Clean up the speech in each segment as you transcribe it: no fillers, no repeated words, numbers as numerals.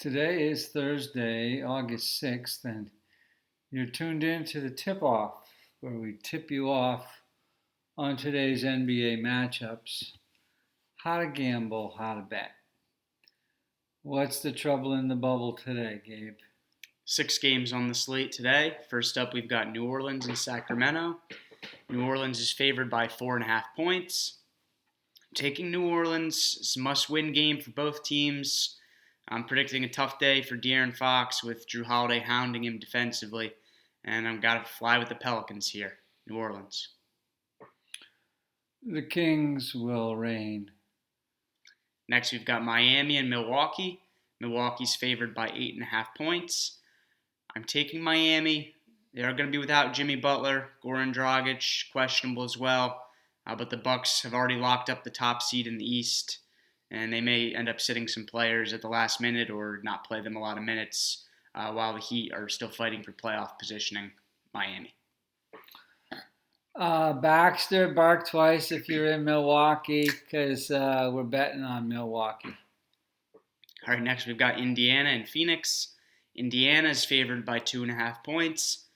Today is Thursday, August 6th, and you're tuned in to the Tipoff, where we tip you off on today's NBA matchups, how to gamble, how to bet. What's the trouble in the bubble today, Gabe? 6 games on the slate today. First up, we've got New Orleans and Sacramento. New Orleans is favored by 4.5 points. Taking New Orleans, it's a must-win game for both teams. I'm predicting a tough day for De'Aaron Fox with Drew Holiday hounding him defensively. And I've got to fly with the Pelicans here, New Orleans. The Kings will reign. Next, we've got Miami and Milwaukee. Milwaukee's favored by 8.5 points. I'm taking Miami. They are going to be without Jimmy Butler, Goran Dragic, questionable as well. But the Bucks have already locked up the top seed in the East, and they may end up sitting some players at the last minute or not play them a lot of minutes while the Heat are still fighting for playoff positioning. Miami. Baxter, bark twice if you're in Milwaukee, because we're betting on Milwaukee. All right, next we've got Indiana and Phoenix. Indiana is favored by 2.5 points.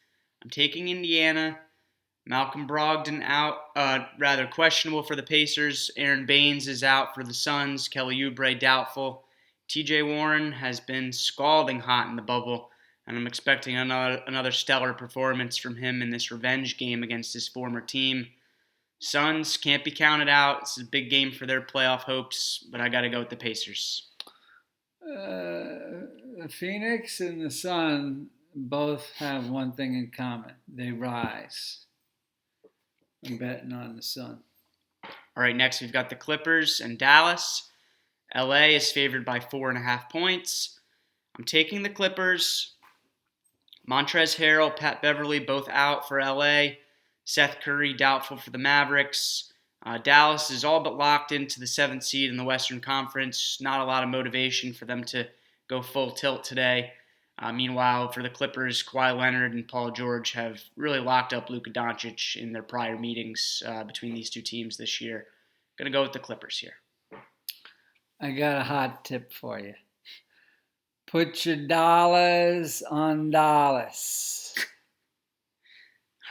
I'm taking Indiana. Malcolm Brogdon out, questionable for the Pacers. Aaron Baines is out for the Suns. Kelly Oubre doubtful. TJ Warren has been scalding hot in the bubble, and I'm expecting another stellar performance from him in this revenge game against his former team. Suns can't be counted out. It's a big game for their playoff hopes, but I got to go with the Pacers. The Phoenix and the Sun both have one thing in common. They rise. I'm betting on the Sun. All right, next we've got the Clippers and Dallas. LA is favored by 4.5 points. I'm taking the Clippers. Montrezl Harrell, Pat Beverly both out for LA. Seth Curry doubtful for the Mavericks. Dallas is all but locked into the 7th seed in the Western Conference. Not a lot of motivation for them to go full tilt today. Meanwhile, for the Clippers, Kawhi Leonard and Paul George have really locked up Luka Doncic in their prior meetings between these two teams this year. Going to go with the Clippers here. I got a hot tip for you. Put your dollars on Dallas.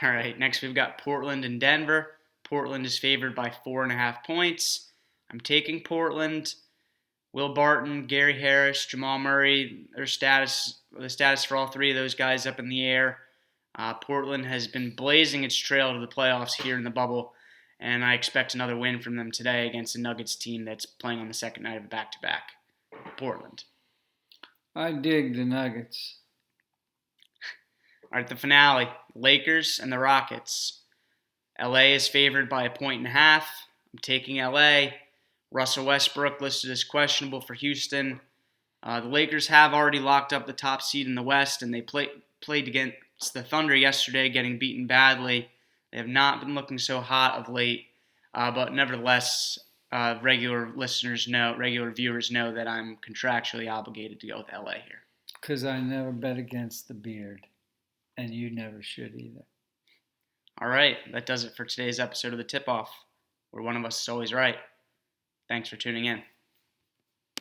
All right, next we've got Portland and Denver. Portland is favored by 4.5 points. I'm taking Portland. Will Barton, Gary Harris, Jamal Murray, the status for all three of those guys up in the air. Portland has been blazing its trail to the playoffs here in the bubble, and I expect another win from them today against a Nuggets team that's playing on the second night of a back-to-back. Portland. I dig the Nuggets. All right, the finale, Lakers and the Rockets. LA is favored by 1.5 points. I'm taking LA. Russell Westbrook listed as questionable for Houston. The Lakers have already locked up the top seed in the West, and they played against the Thunder yesterday, getting beaten badly. They have not been looking so hot of late, but nevertheless, regular viewers know that I'm contractually obligated to go with LA here. Because I never bet against the beard, and you never should either. All right, that does it for today's episode of The Tip-Off, where one of us is always right. Thanks for tuning in.